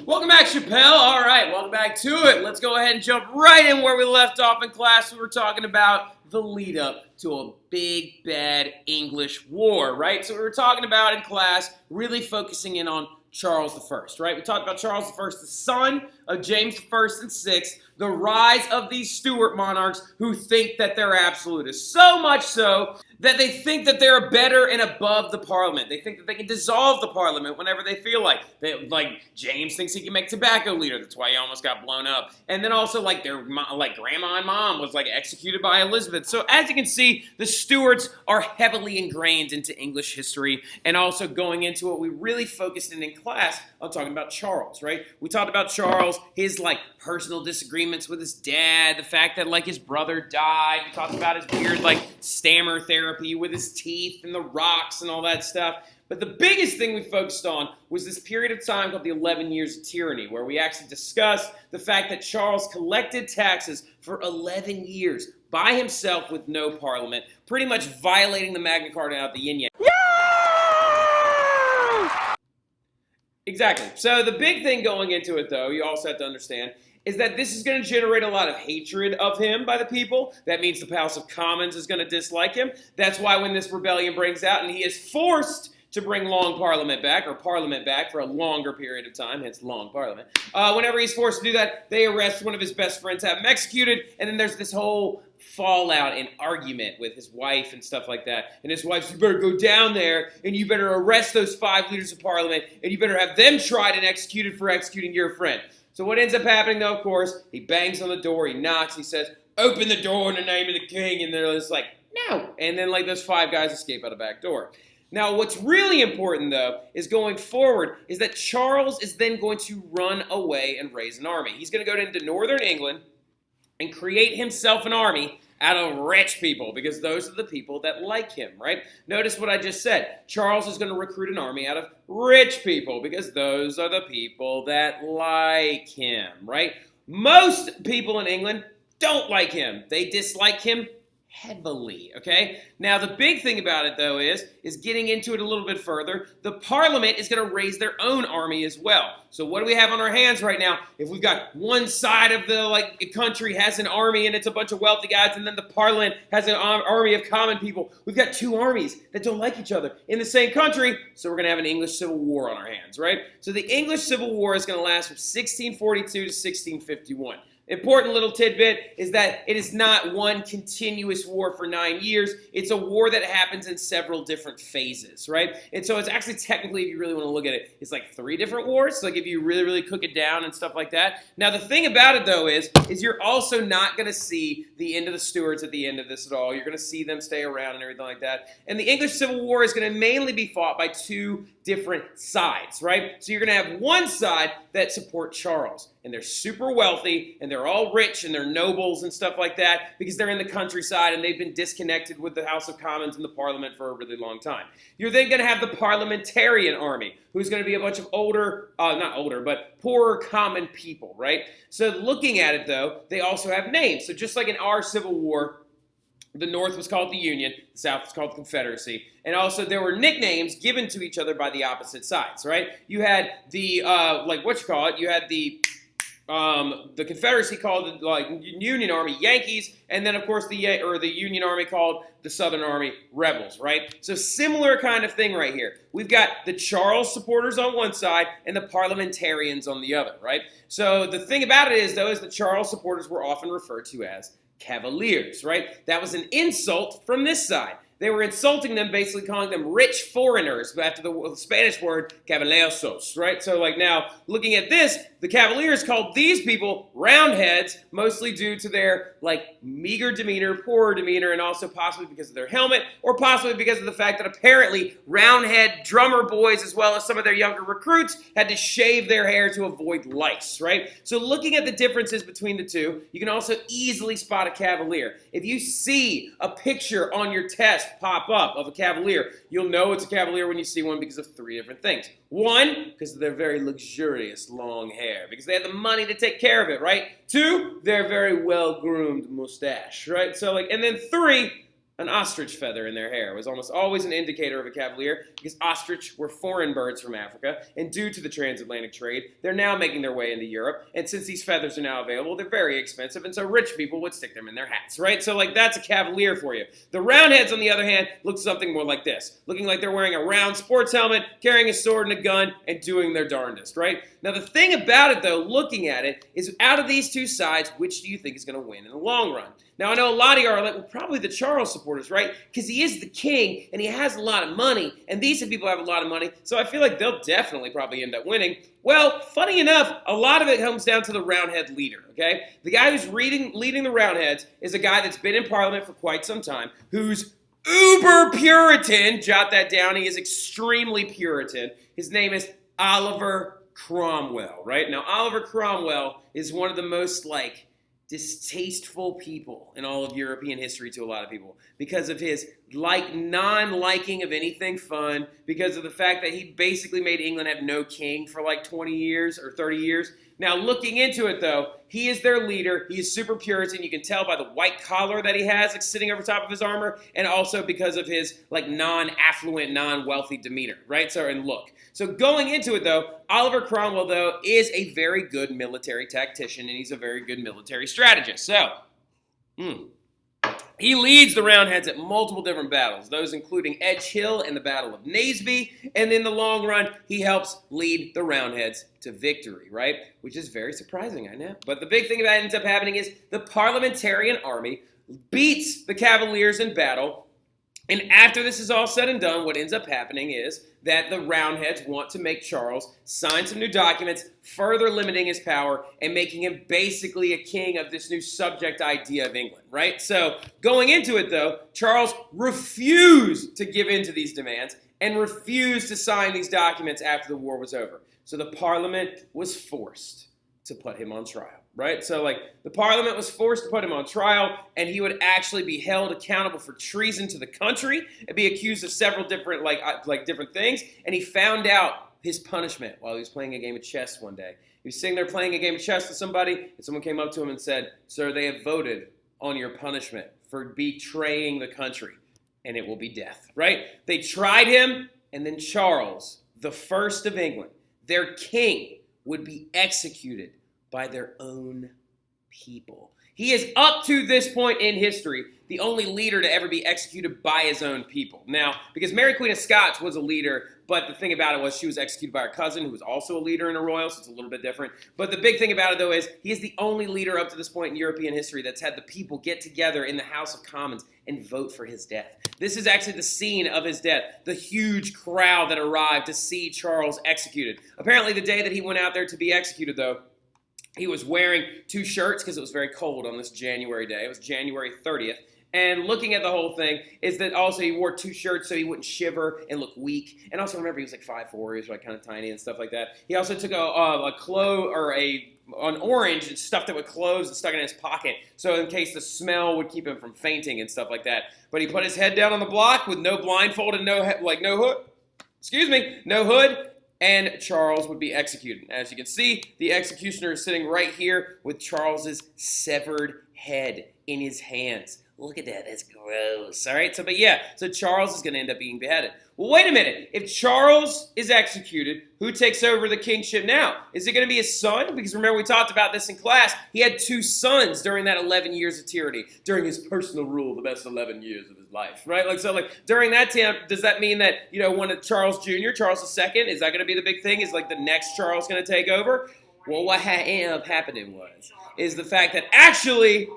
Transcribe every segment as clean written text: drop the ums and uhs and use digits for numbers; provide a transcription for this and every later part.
Welcome back, Chappelle. All right, welcome back to it. Let's go ahead and jump right in where we left off in class. We were talking about the lead up to a big, bad English war, right? So we were talking about in class, really focusing in on Charles I, right? We talked about Charles I, the son of James I and VI, the rise of these Stuart monarchs who think that they're absolutists. So much so that they think that they're better and above the parliament. They think that they can dissolve the parliament whenever they feel like. James thinks he can make tobacco leader. That's why he almost got blown up. And then also their grandma and mom was executed by Elizabeth. So as you can see, the Stuarts are heavily ingrained into English history, and also going into what we really focused in class on talking about Charles, right? We talked about Charles, his personal disagreements with his dad, the fact that his brother died. We talked about his weird stammer therapy with his teeth and the rocks and all that stuff. But the biggest thing we focused on was this period of time called the 11 Years of Tyranny, where we actually discussed the fact that Charles collected taxes for 11 years by himself with no parliament, pretty much violating the Magna Carta out of the yin-yang. Exactly. So the big thing going into it, though, you also have to understand, is that this is going to generate a lot of hatred of him by the people. That means the House of Commons is going to dislike him. That's why when this rebellion breaks out and he is forced to bring long parliament back, or parliament back for a longer period of time, hence long parliament, whenever he's forced to do that, they arrest one of his best friends, have him executed, and then there's this whole fallout and argument with his wife and stuff like that. And his wife's, you better go down there and you better arrest those 5 leaders of parliament and you better have them tried and executed for executing your friend. So what ends up happening, though, of course, he bangs on the door, he knocks, he says, open the door in the name of the king, and they're just like, no. And then those 5 guys escape out the back door. Now, what's really important, though, is going forward, is that Charles is then going to run away and raise an army. He's going to go into northern England and create himself an army out of rich people, because those are the people that like him, right? Notice what I just said. Charles is going to recruit an army out of rich people, because those are the people that like him, right? Most people in England don't like him. They dislike him heavily, okay? Now, the big thing about it, though, is getting into it a little bit further, the Parliament is going to raise their own army as well. So what do we have on our hands right now? If we've got one side of the country has an army and it's a bunch of wealthy guys, and then the Parliament has an army of common people, we've got 2 armies that don't like each other in the same country, so we're going to have an English Civil War on our hands, right? So the English Civil War is going to last from 1642 to 1651. Important little tidbit is that it is not one continuous war for 9 years. It's a war that happens in several different phases, right? And so it's actually technically, if you really want to look at it, it's 3 different wars. So if you really, really cook it down and stuff like that. Now, the thing about it, though, is you're also not going to see the end of the Stuarts at the end of this at all. You're going to see them stay around and everything like that. And the English Civil War is going to mainly be fought by 2 different sides, right? So you're going to have one side that support Charles, and they're super wealthy, and they're all rich, and they're nobles and stuff like that, because they're in the countryside, and they've been disconnected with the House of Commons and the Parliament for a really long time. You're then going to have the parliamentarian army, who's going to be a bunch of but poorer common people, right? So looking at it, though, they also have names. So just like in our Civil War, the North was called the Union, the South was called the Confederacy, and also there were nicknames given to each other by the opposite sides, right? You had the, you had the Confederacy called the Union Army Yankees, and then of course the Union Army called the Southern Army Rebels, right? So similar kind of thing right here. We've got the Charles supporters on one side and the parliamentarians on the other, right? So the thing about it is, though, is the Charles supporters were often referred to as Cavaliers, right? That was an insult from this side. They were insulting them, basically calling them rich foreigners, but after the Spanish word, caballerosos, right? So now, looking at this, the Cavaliers called these people Roundheads, mostly due to their, meager demeanor, poorer demeanor, and also possibly because of their helmet, or possibly because of the fact that apparently Roundhead drummer boys, as well as some of their younger recruits, had to shave their hair to avoid lice, right? So looking at the differences between the two, you can also easily spot a Cavalier. If you see a picture on your test pop up of a Cavalier, you'll know it's a Cavalier when you see one because of 3 different things. 1, because of their very luxurious long hair, because they had the money to take care of it, right? 2, their very well-groomed mustache, right? So and then 3, an ostrich feather in their hair was almost always an indicator of a cavalier because ostrich were foreign birds from Africa, and due to the transatlantic trade, they're now making their way into Europe, and since these feathers are now available, they're very expensive, and so rich people would stick them in their hats, right? So, like, that's a cavalier for you. The Roundheads, on the other hand, look something more like this, looking like they're wearing a round sports helmet, carrying a sword and a gun, and doing their darndest, right? Now, the thing about it, though, looking at it, is out of these two sides, which do you think is going to win in the long run? Now, I know a lot of you are like, well, probably the Charles supporters, right? Because he is the king, and he has a lot of money, and these people have a lot of money, so I feel like they'll definitely probably end up winning. Well, funny enough, a lot of it comes down to the Roundhead leader, okay? The guy who's leading the Roundheads is a guy that's been in Parliament for quite some time, who's uber Puritan. Jot that down. He is extremely Puritan. His name is Oliver Cromwell, right? Now, Oliver Cromwell is one of the most, like, distasteful people in all of European history to a lot of people because of his non-liking of anything fun, because of the fact that he basically made England have no king for like 20 years or 30 years. Now, looking into it, though, he is their leader. He is super Puritan. You can tell by the white collar that he has, like, sitting over top of his armor, and also because of his, like, non-affluent, non-wealthy demeanor, right? So, and look. So going into it, though, Oliver Cromwell, though, is a very good military tactician, and he's a very good military strategist. So, he leads the Roundheads at multiple different battles, those including Edge Hill and the Battle of Naseby, and in the long run, he helps lead the Roundheads to victory, right? Which is very surprising, I know. But the big thing that ends up happening is the Parliamentarian army beats the Cavaliers in battle, and after this is all said and done, what ends up happening is that the Roundheads want to make Charles sign some new documents, further limiting his power and making him basically a king of this new subject idea of England, right? So going into it, though, Charles refused to give in to these demands and refused to sign these documents after the war was over. So the Parliament was forced to put him on trial. Right? So, like, the Parliament was forced to put him on trial, and he would actually be held accountable for treason to the country and be accused of several different, different things. And he found out his punishment while he was playing a game of chess one day. He was sitting there playing a game of chess with somebody, and someone came up to him and said, "Sir, they have voted on your punishment for betraying the country, and it will be death." Right? They tried him, and then Charles, the first of England, their king, would be executed by their own people. He is, up to this point in history, the only leader to ever be executed by his own people. Now, because Mary Queen of Scots was a leader, but the thing about it was she was executed by her cousin, who was also a leader in a royal, so it's a little bit different. But the big thing about it, though, is he is the only leader up to this point in European history that's had the people get together in the House of Commons and vote for his death. This is actually the scene of his death, the huge crowd that arrived to see Charles executed. Apparently, the day that he went out there to be executed, though, he was wearing two shirts because it was very cold on this January day. It was January 30th. And looking at the whole thing is that also he wore two shirts so he wouldn't shiver and look weak. And also remember, he was like 5'4", he was like kind of tiny and stuff like that. He also took an orange and stuffed it with cloves and stuck it in his pocket so in case the smell would keep him from fainting and stuff like that. But he put his head down on the block with no blindfold and no hood. And Charles would be executed. As you can see, the executioner is sitting right here with Charles's severed head in his hands. Look at that. That's gross. All right. So Charles is going to end up being beheaded. Well, wait a minute. If Charles is executed, who takes over the kingship now? Is it going to be his son? Because remember, we talked about this in class. He had two sons during that 11 years of tyranny, during his personal rule, the best 11 years of his life, right? During that time, does that mean that, one of Charles Jr., Charles II, is that going to be the big thing? Is like the next Charles going to take over? Well, what ended up happening is the fact that actually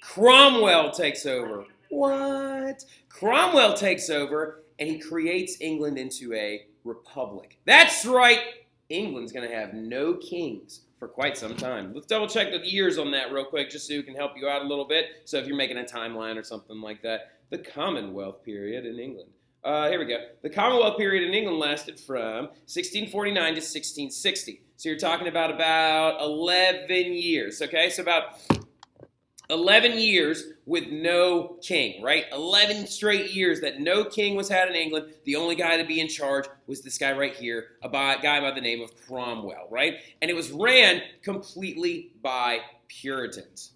Cromwell takes over. What? Cromwell takes over, and he creates England into a republic. That's right. England's going to have no kings for quite some time. Let's double check the years on that real quick just so it can help you out a little bit. So if you're making a timeline or something like that. The Commonwealth period in England. Here we go. The Commonwealth period in England lasted from 1649 to 1660. So you're talking about 11 years, okay? So about 11 years with no king, right? 11 straight years that no king was had in England. The only guy to be in charge was this guy right here, a guy by the name of Cromwell, right? And it was ran completely by Puritans.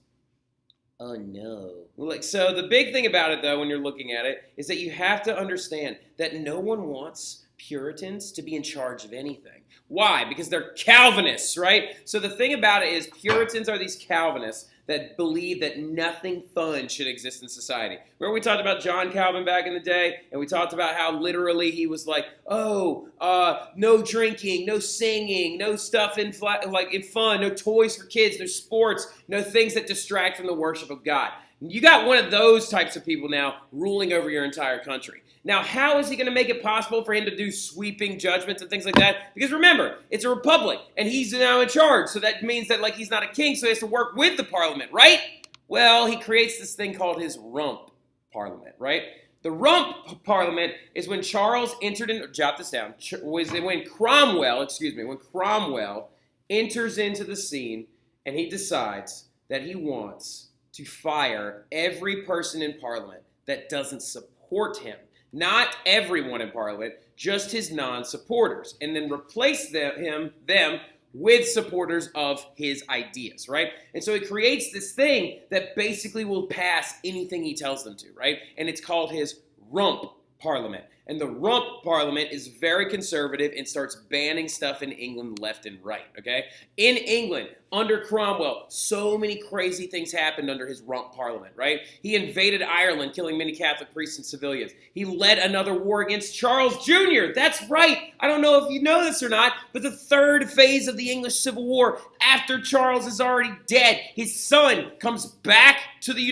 Oh no. So the big thing about it, though, when you're looking at it, is that you have to understand that no one wants Puritans to be in charge of anything. Why? Because they're Calvinists, right? So the thing about it is Puritans are these Calvinists that believe that nothing fun should exist in society. Remember we talked about John Calvin back in the day, and we talked about how literally he was like, no drinking, no singing, no stuff in fun, no toys for kids, no sports, no things that distract from the worship of God. You got one of those types of people now ruling over your entire country. Now, how is he going to make it possible for him to do sweeping judgments and things like that? Because remember, it's a republic, and he's now in charge. So that means that he's not a king, so he has to work with the parliament, right? Well, he creates this thing called his rump parliament, right? The rump parliament is when Charles entered in, jot this down, when Cromwell enters into the scene, and he decides that he wants to fire every person in Parliament that doesn't support him. Not everyone in Parliament, just his non-supporters, and then replace them with supporters of his ideas, right? And so he creates this thing that basically will pass anything he tells them to, right? And it's called his rump parliament. And the rump parliament is very conservative and starts banning stuff in England left and right, okay? In England, under Cromwell, so many crazy things happened under his rump parliament, right? He invaded Ireland, killing many Catholic priests and civilians. He led another war against Charles Jr. That's right. I don't know if you know this or not, but the third phase of the English Civil War, after Charles is already dead, his son comes back to the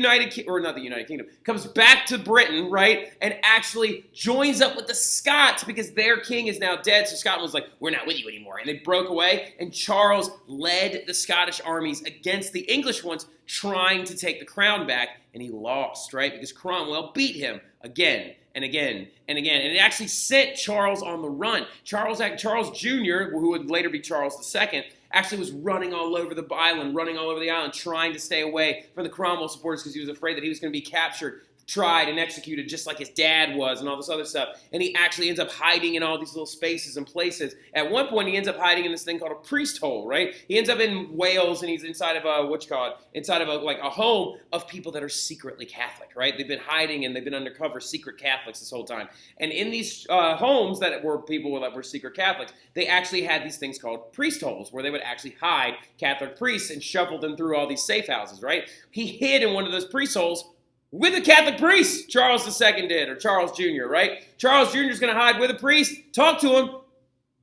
comes back to Britain, right? And actually joins up with the Scots because their king is now dead. So Scotland was like, we're not with you anymore. And they broke away, and Charles led the Scottish armies against the English ones, trying to take the crown back, and he lost, right? Because Cromwell beat him again and again and again. And it actually sent Charles on the run. Charles Jr., who would later be Charles II, actually was running all over the island, trying to stay away from the Cromwell supporters because he was afraid that he was going to be captured, tried, and executed just like his dad was and all this other stuff. And he actually ends up hiding in all these little spaces and places. At one point, he ends up hiding in this thing called a priest hole, right? He ends up in Wales, and he's inside of a home of people that are secretly Catholic, right? They've been hiding, and they've been undercover secret Catholics this whole time. And in these homes that were people that were secret Catholics, they actually had these things called priest holes, where they would actually hide Catholic priests and shuffle them through all these safe houses, right? He hid in one of those priest holes with a Catholic priest, Charles II did, or Charles Jr., right? Charles Jr. is going to hide with a priest, talk to him,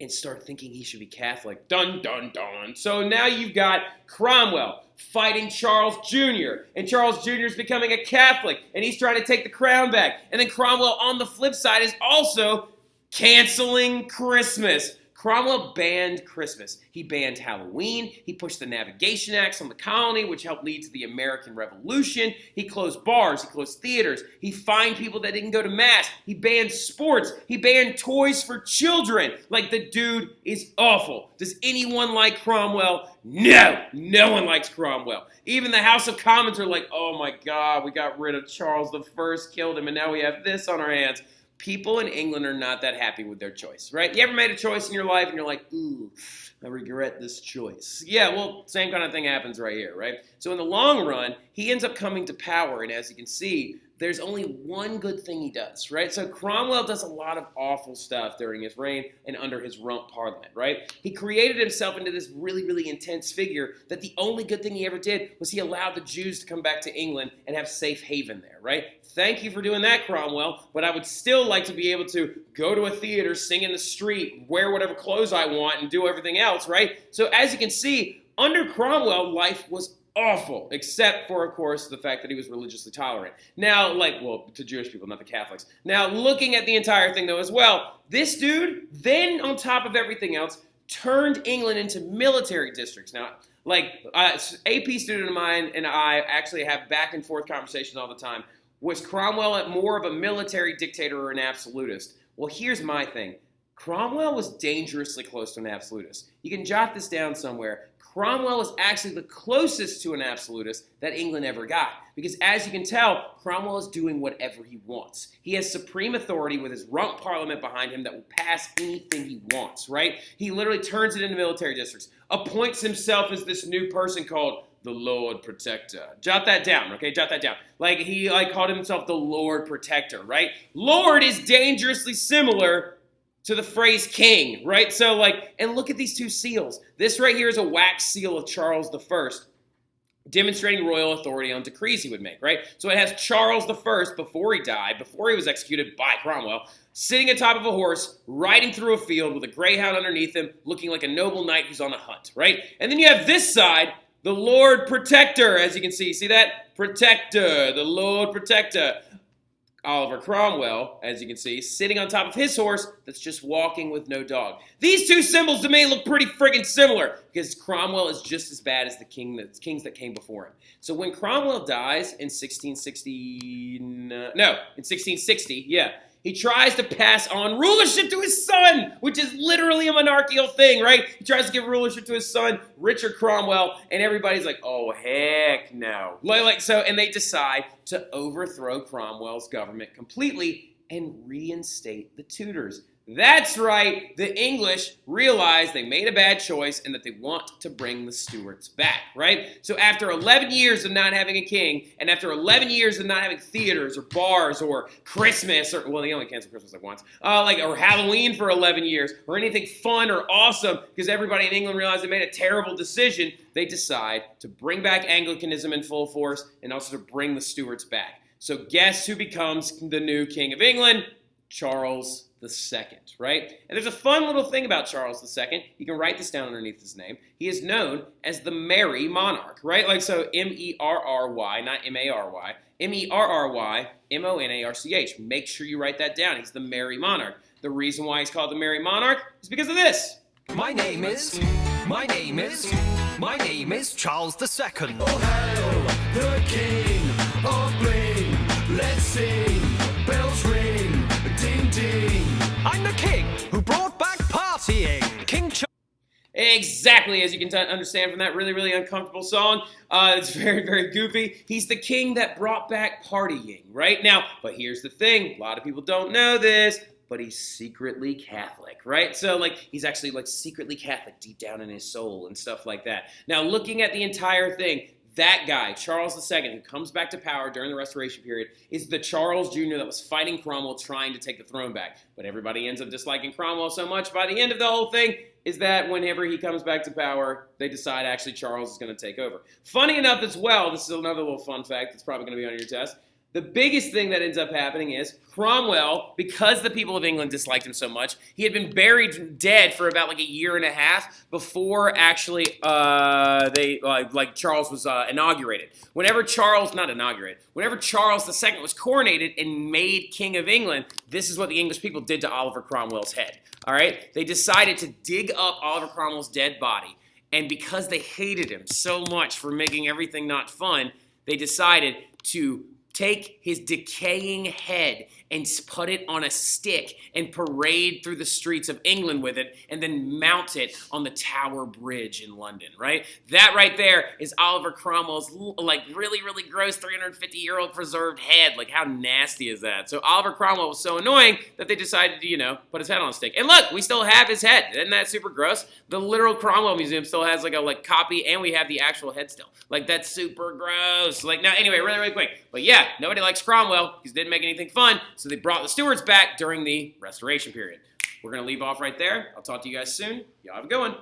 and start thinking he should be Catholic. Dun, dun, dun. So now you've got Cromwell fighting Charles Jr., and Charles Jr. is becoming a Catholic, and he's trying to take the crown back. And then Cromwell, on the flip side, is also canceling Christmas. Cromwell banned Christmas. He banned Halloween. He pushed the Navigation Acts on the colony, which helped lead to the American Revolution. He closed bars. He closed theaters. He fined people that didn't go to Mass. He banned sports. He banned toys for children. The dude is awful. Does anyone like Cromwell? No. No one likes Cromwell. Even the House of Commons are like, oh my God, we got rid of Charles I, killed him, and now we have this on our hands. People in England are not that happy with their choice, right? You ever made a choice in your life and you're like, ooh, I regret this choice. Yeah, well, same kind of thing happens right here, right? So in the long run, he ends up coming to power, and as you can see, there's only one good thing he does, right? So Cromwell does a lot of awful stuff during his reign and under his rump parliament, right? He created himself into this really, really intense figure that the only good thing he ever did was he allowed the Jews to come back to England and have safe haven there, right? Thank you for doing that, Cromwell, but I would still like to be able to go to a theater, sing in the street, wear whatever clothes I want, and do everything else, right? So as you can see, under Cromwell, life was awful, except for, of course, the fact that he was religiously tolerant. Now, to Jewish people, not the Catholics. Now, looking at the entire thing, though, as well, this dude, then on top of everything else, turned England into military districts. Now, AP student of mine and I actually have back and forth conversations all the time. Was Cromwell more of a military dictator or an absolutist? Well, here's my thing. Cromwell was dangerously close to an absolutist. You can jot this down somewhere. Cromwell was actually the closest to an absolutist that England ever got. Because as you can tell, Cromwell is doing whatever he wants. He has supreme authority with his rump parliament behind him that will pass anything he wants, right? He literally turns it into military districts, appoints himself as this new person called the Lord Protector. Jot that down, okay? Jot that down. Like, he called himself the Lord Protector, right? Lord is dangerously similar to the phrase king, right? So, and look at these two seals. This right here is a wax seal of Charles I, demonstrating royal authority on decrees he would make, right? So it has Charles I, before he died, before he was executed by Cromwell, sitting atop of a horse, riding through a field with a greyhound underneath him, looking like a noble knight who's on a hunt, right? And then you have this side, the Lord Protector, as you can see. See that? Protector, the Lord Protector. Oliver Cromwell, as you can see, sitting on top of his horse that's just walking with no dog. These two symbols to me look pretty friggin' similar because Cromwell is just as bad as the kings that came before him. So when Cromwell dies in 1660, yeah, he tries to pass on rulership to his son, which is literally a monarchical thing, right? He tries to give rulership to his son, Richard Cromwell, and everybody's like, oh, heck no. And they decide to overthrow Cromwell's government completely and reinstate the Tudors. That's right, the English realized they made a bad choice and that they want to bring the Stuarts back, right? So after 11 years of not having a king, and after 11 years of not having theaters or bars or Christmas, or, well, they only canceled Christmas once, or Halloween for 11 years, or anything fun or awesome, because everybody in England realized they made a terrible decision, they decide to bring back Anglicanism in full force and also to bring the Stuarts back. So guess who becomes the new King of England? Charles II, right? And there's a fun little thing about Charles II. You can write this down underneath his name. He is known as the Merry Monarch, right? So M-E-R-R-Y, not M-A-R-Y. M-E-R-R-Y, M-O-N-A-R-C-H. Make sure you write that down. He's the Merry Monarch. The reason why he's called the Merry Monarch is because of this. My name is Charles II. Oh, hail the King of Bling. Let's sing, bells ring, ding ding. I'm the king who brought back partying. King Charles. Exactly, as you can understand from that really, really uncomfortable song. It's very, very goofy. He's the king that brought back partying, right? Now, but here's the thing. A lot of people don't know this, but he's secretly Catholic, right? So, he's actually, secretly Catholic deep down in his soul and stuff like that. Now, looking at the entire thing, that guy, Charles II, who comes back to power during the Restoration period, is the Charles Jr. that was fighting Cromwell trying to take the throne back. But everybody ends up disliking Cromwell so much by the end of the whole thing is that whenever he comes back to power, they decide actually Charles is going to take over. Funny enough as well, this is another little fun fact that's probably going to be on your test. The biggest thing that ends up happening is Cromwell, because the people of England disliked him so much, he had been buried dead for about a year and a half before actually Charles was inaugurated. Whenever Charles II was coronated and made King of England, this is what the English people did to Oliver Cromwell's head. All right? They decided to dig up Oliver Cromwell's dead body, and because they hated him so much for making everything not fun, they decided to take his decaying head and put it on a stick and parade through the streets of England with it and then mount it on the Tower Bridge in London, right? That right there is Oliver Cromwell's really, really gross 350-year-old preserved head. How nasty is that? So Oliver Cromwell was so annoying that they decided to, put his head on a stick. And look, we still have his head. Isn't that super gross? The literal Cromwell Museum still has a copy, and we have the actual head still. That's super gross. Now, anyway, really, really quick. But yeah, nobody likes Cromwell because he didn't make anything fun, so they brought the Stuarts back during the Restoration period. We're going to leave off right there. I'll talk to you guys soon. Y'all have a good one.